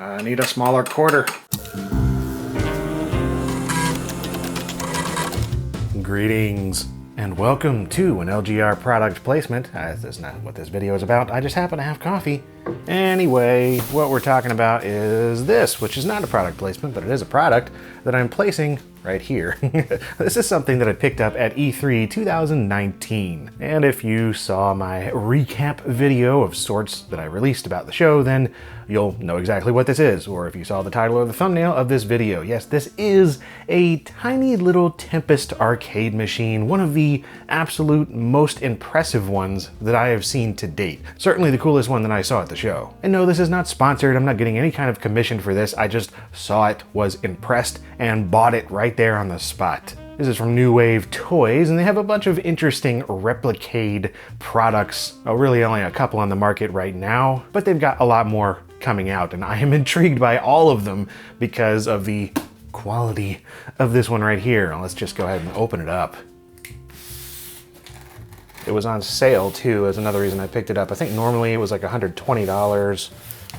I need a smaller quarter. Greetings and welcome to an LGR product placement. That's not what this video is about. I just happen to have coffee. Anyway, what we're talking about is this, which is not a product placement, but it is a product that I'm placing right here. This is something that I picked up at E3 2019. And if you saw my recap video of sorts that I released about the show, then you'll know exactly what this is. Or if you saw the title or the thumbnail of this video, yes, this is a tiny little Tempest arcade machine, one of the absolute most impressive ones that I have seen to date. Certainly the coolest one that I saw at the show. And no, this is not sponsored. I'm not getting any kind of commission for this. I just saw it, was impressed, and bought it right there on the spot. This is from New Wave Toys, and they have a bunch of interesting Replicade products. Really only a couple on the market right now, but they've got a lot more coming out, and I am intrigued by all of them because of the quality of this one right here. Let's just go ahead and open it up. It was on sale too, is another reason I picked it up. I think normally it was like $120.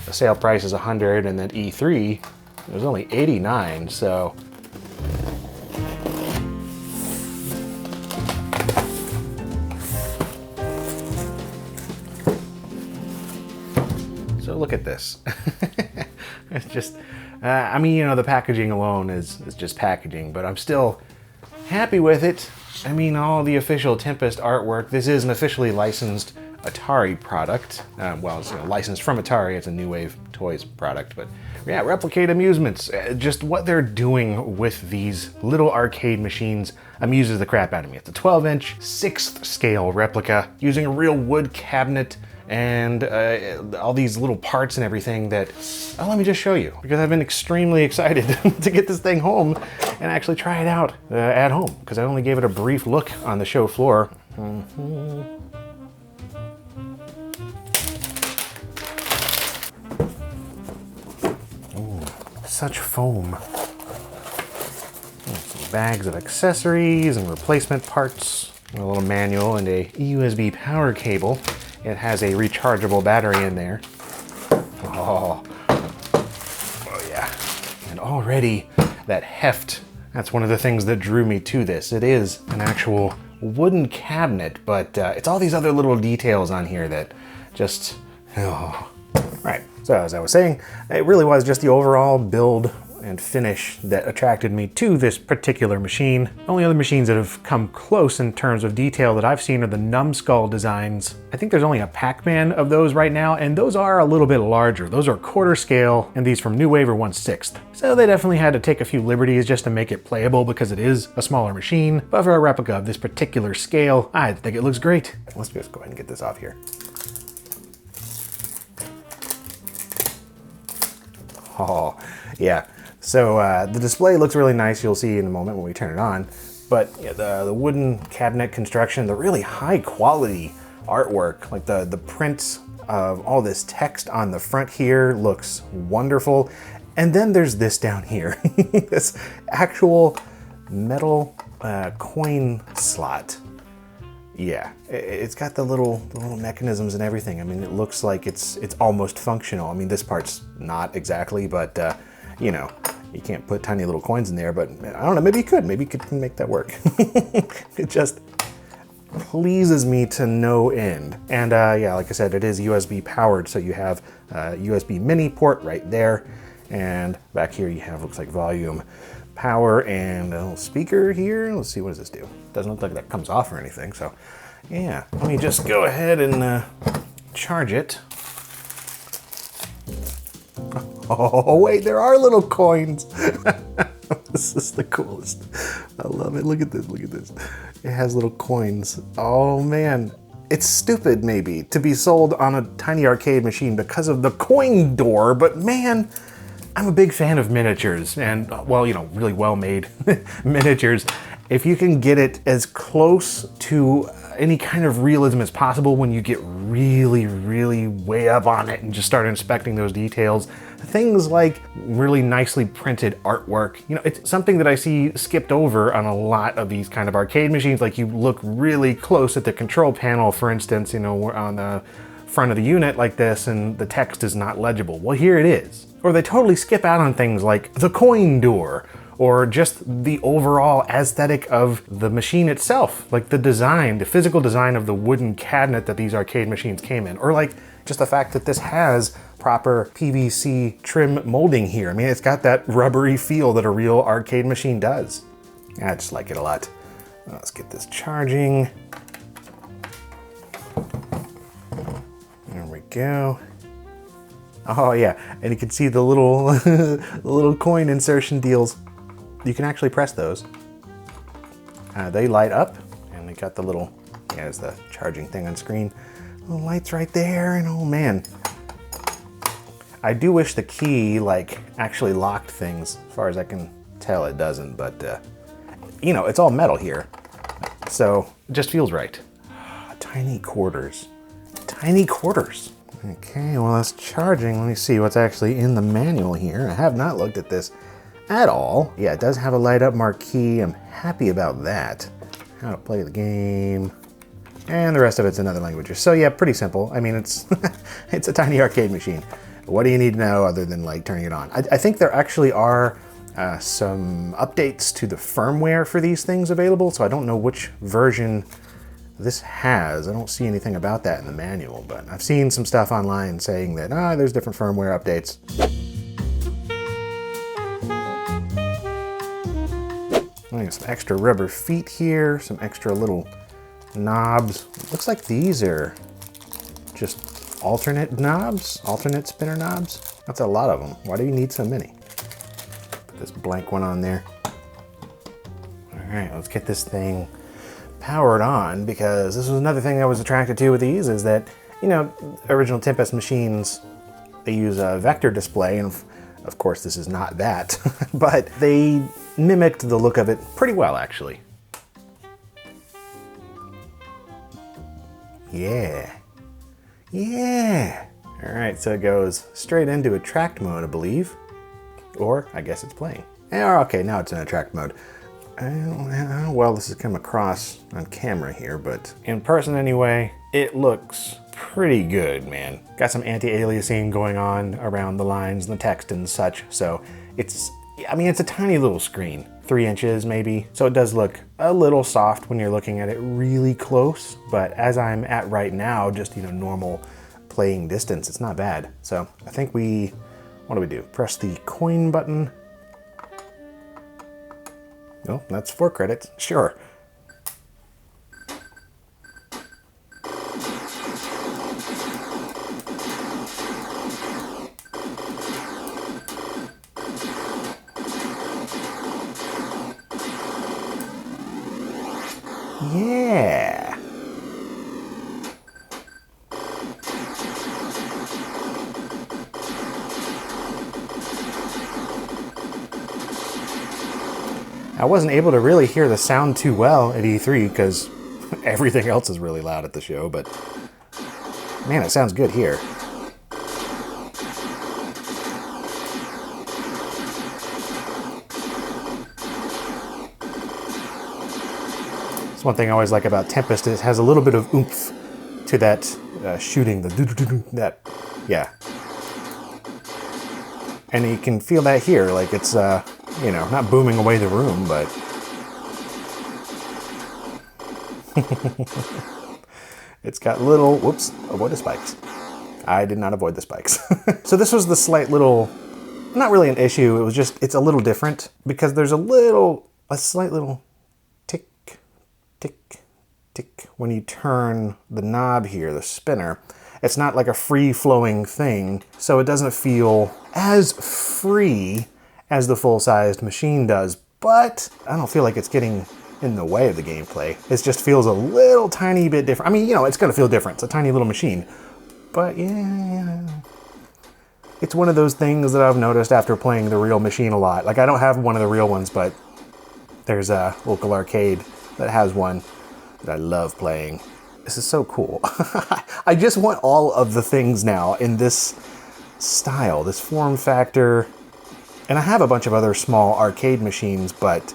The sale price is $100, and then E3, it was only $89, so. So look at this. It's just, I mean, you know, the packaging alone is just packaging, but I'm still happy with it. I mean, all the official Tempest artwork. This is an officially licensed Atari product. Well, it's licensed from Atari. It's a New Wave Toys product, but yeah, Replicade Amusements. Just what they're doing with these little arcade machines amuses the crap out of me. It's a 12-inch, 6th scale replica using a real wood cabinet and all these little parts and everything that, let me just show you, because I've been extremely excited to get this thing home and actually try it out at home, because I only gave it a brief look on the show floor. Ooh, such foam. Some bags of accessories and replacement parts, a little manual and a USB power cable. It has a rechargeable battery in there. Oh yeah. And already that heft, that's one of the things that drew me to this. It is an actual wooden cabinet, but it's all these other little details on here that just, oh. Right, so as I was saying, it really was just the overall build and finish that attracted me to this particular machine. The only other machines that have come close in terms of detail that I've seen are the Numbskull designs. I think there's only a Pac-Man of those right now, and those are a little bit larger. Those are quarter scale, and these from New Wave are 1/6. So they definitely had to take a few liberties just to make it playable because it is a smaller machine. But for a replica of this particular scale, I think it looks great. Let's just go ahead and get this off here. Oh, yeah. So the display looks really nice, you'll see in a moment when we turn it on. But yeah, the wooden cabinet construction, the really high quality artwork, like the prints of all this text on the front here looks wonderful. And then there's this down here, this actual metal coin slot. Yeah, it's got the little mechanisms and everything. I mean, it looks like it's almost functional. I mean, this part's not exactly, but you know, you can't put tiny little coins in there, but I don't know, maybe you could. Maybe you could make that work. It just pleases me to no end. And yeah, like I said, it is USB powered, so you have a USB mini port right there. And back here you have, looks like volume, power, and a little speaker here. Let's see, what does this do? Doesn't look like that comes off or anything, so yeah. Let me just go ahead and charge it. Oh wait, there are little coins. This is the coolest. I love it. Look at this, look at this. It has little coins. Oh man, it's stupid maybe to be sold on a tiny arcade machine because of the coin door, but man, I'm a big fan of miniatures and, well, you know, really well-made miniatures. If you can get it as close to any kind of realism as possible when you get really, really way up on it and just start inspecting those details, things like really nicely printed artwork, you know, it's something that I see skipped over on a lot of these kind of arcade machines. Like, you look really close at the control panel, for instance, you know, on the front of the unit like this and the text is not legible. Well, here it is. Or they totally skip out on things like the coin door, or just the overall aesthetic of the machine itself, like the design, the physical design of the wooden cabinet that these arcade machines came in, or like just the fact that this has proper PVC trim molding here. I mean, it's got that rubbery feel that a real arcade machine does. I just like it a lot. Let's get this charging. There we go. Oh yeah, and you can see the little, the little coin insertion deals. You can actually press those. They light up, and they got the little, there's the charging thing on screen. The lights right there, and oh man. I do wish the key like actually locked things. As far as I can tell, it doesn't, but you know, it's all metal here. So it just feels right. Tiny quarters, tiny quarters. Okay, well that's charging. Let me see what's actually in the manual here. I have not looked at this at all. Yeah, it does have a light up marquee. I'm happy about that. How to play the game. And the rest of it's in other languages. So yeah, pretty simple. I mean, it's it's a tiny arcade machine. What do you need to know other than like turning it on? I think there actually are some updates to the firmware for these things available. So I don't know which version this has. I don't see anything about that in the manual, but I've seen some stuff online saying that there's different firmware updates. Some extra rubber feet here, some extra little knobs. Looks like these are just alternate knobs, alternate spinner knobs. That's a lot of them. Why do you need so many? Put this blank one on there. All right, let's get this thing powered on, because this was another thing I was attracted to with these, is that, you know, original Tempest machines, they use a vector display, and of course this is not that, but they mimicked the look of it pretty well, actually. Yeah. Yeah. All right, so it goes straight into attract mode, I believe. Or I guess it's playing. Okay, now it's in attract mode. Well, this has come across on camera here, but in person anyway, it looks pretty good, man. Got some anti-aliasing going on around the lines and the text and such, so it's, I mean, it's a tiny little screen, 3 inches maybe, so it does look a little soft when you're looking at it really close, but as I'm at right now, just, you know, normal playing distance, it's not bad. So I think what do we do? Press the coin button. No, that's 4 credits, sure. Yeah. I wasn't able to really hear the sound too well at E3 because everything else is really loud at the show, but man, it sounds good here. It's one thing I always like about Tempest, is it has a little bit of oomph to that shooting, that, yeah. And you can feel that here, like it's, you know, not booming away the room, but it's got little, whoops, avoid the spikes. I did not avoid the spikes. So this was the slight little, not really an issue, it was just, it's a little different because there's a slight little tick, tick, tick when you turn the knob here, the spinner. It's not like a free-flowing thing, so it doesn't feel as free as the full-sized machine does, but I don't feel like it's getting in the way of the gameplay. It just feels a little tiny bit different. I mean, you know, it's gonna feel different. It's a tiny little machine, but yeah. It's one of those things that I've noticed after playing the real machine a lot. Like, I don't have one of the real ones, but there's a local arcade that has one that I love playing. This is so cool. I just want all of the things now in this style, this form factor. And I have a bunch of other small arcade machines, but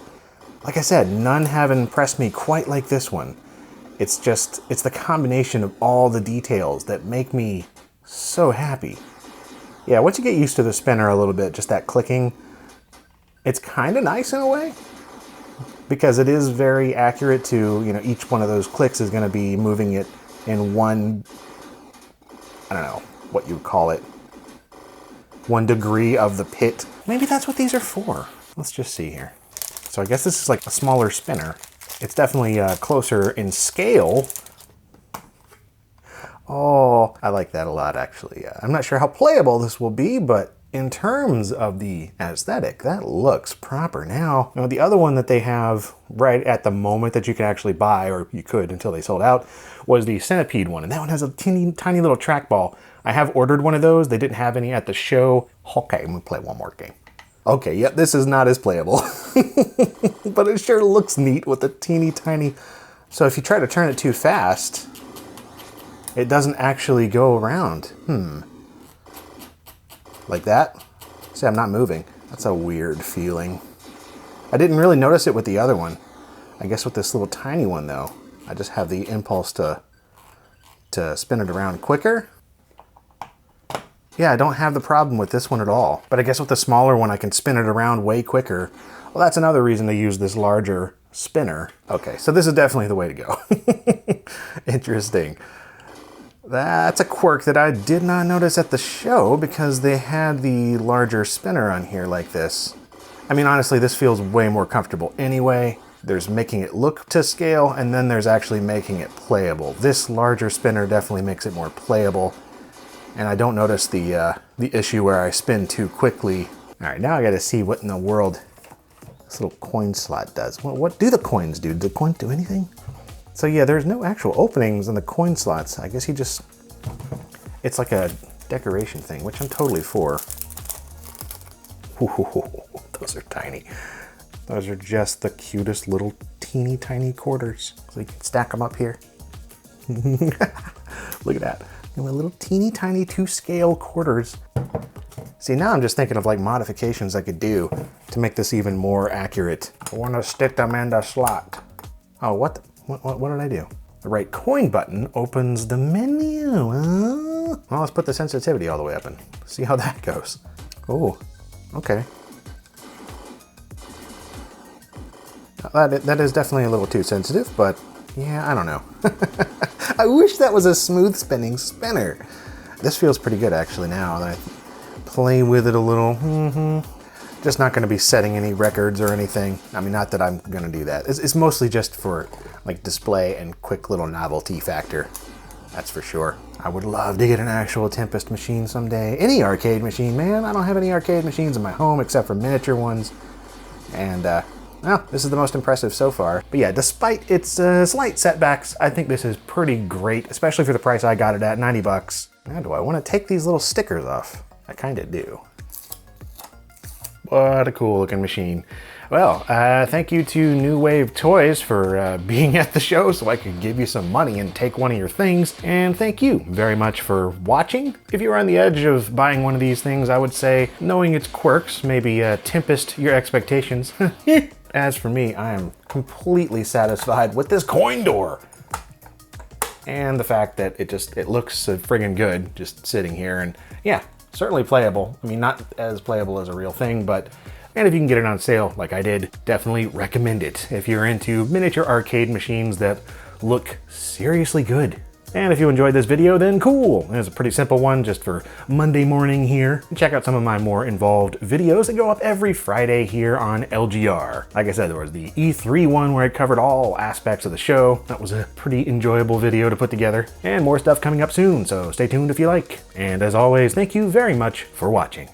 like I said, none have impressed me quite like this one. It's the combination of all the details that make me so happy. Yeah, once you get used to the spinner a little bit, just that clicking, it's kind of nice in a way, because it is very accurate to, you know, each one of those clicks is going to be moving it in one, I don't know what you would call it, 1 degree of the pit. Maybe that's what these are for. Let's just see here. So I guess this is like a smaller spinner. It's definitely closer in scale. Oh, I like that a lot, actually. I'm not sure how playable this will be, but in terms of the aesthetic, that looks proper. Now, you know, the other one that they have right at the moment that you can actually buy, or you could until they sold out, was the Centipede one. And that one has a teeny tiny little trackball. I have ordered one of those. They didn't have any at the show. Okay, I'm gonna play one more game. Okay, yep, this is not as playable, but it sure looks neat with the teeny tiny. So if you try to turn it too fast, it doesn't actually go around. Like that? See, I'm not moving. That's a weird feeling. I didn't really notice it with the other one. I guess with this little tiny one though, I just have the impulse to spin it around quicker. Yeah, I don't have the problem with this one at all. But I guess with the smaller one, I can spin it around way quicker. Well, that's another reason to use this larger spinner. Okay, so this is definitely the way to go. Interesting. That's a quirk that I did not notice at the show because they had the larger spinner on here like this. I mean, honestly, this feels way more comfortable anyway. There's making it look to scale, and then there's actually making it playable. This larger spinner definitely makes it more playable. And I don't notice the issue where I spin too quickly. All right, now I gotta see what in the world this little coin slot does. What do the coins do? Do the coins do anything? So yeah, there's no actual openings in the coin slots. I guess it's like a decoration thing, which I'm totally for. Ooh, those are tiny. Those are just the cutest little teeny tiny quarters. So you can stack them up here. Look at that. And with little teeny tiny 2-scale quarters. See, now I'm just thinking of like modifications I could do to make this even more accurate. I want to stick them in the slot. Oh, what did I do? The right coin button opens the menu. Well, let's put the sensitivity all the way up and see how that goes. Oh, okay. That is definitely a little too sensitive, but yeah, I don't know. I wish that was a smooth spinning spinner. This feels pretty good actually now that I play with it a little. Just not going to be setting any records or anything. I mean, not that I'm going to do that. It's mostly just for like display and quick little novelty factor. That's for sure. I would love to get an actual Tempest machine someday. Any arcade machine, man. I don't have any arcade machines in my home except for miniature ones. And well, this is the most impressive so far. But yeah, despite its slight setbacks, I think this is pretty great, especially for the price I got it at, 90 bucks. Now, do I want to take these little stickers off? I kind of do. What a cool looking machine. Well, thank you to New Wave Toys for being at the show so I could give you some money and take one of your things. And thank you very much for watching. If you're on the edge of buying one of these things, I would say, knowing its quirks, maybe tempest your expectations. As for me, I am completely satisfied with this coin door. And the fact that it looks so friggin' good just sitting here, and yeah, certainly playable. I mean, not as playable as a real thing, but and if you can get it on sale like I did, definitely recommend it if you're into miniature arcade machines that look seriously good. And if you enjoyed this video, then cool. It's a pretty simple one just for Monday morning here. Check out some of my more involved videos that go up every Friday here on LGR. Like I said, there was the E3 one where I covered all aspects of the show. That was a pretty enjoyable video to put together. And more stuff coming up soon, so stay tuned if you like. And as always, thank you very much for watching.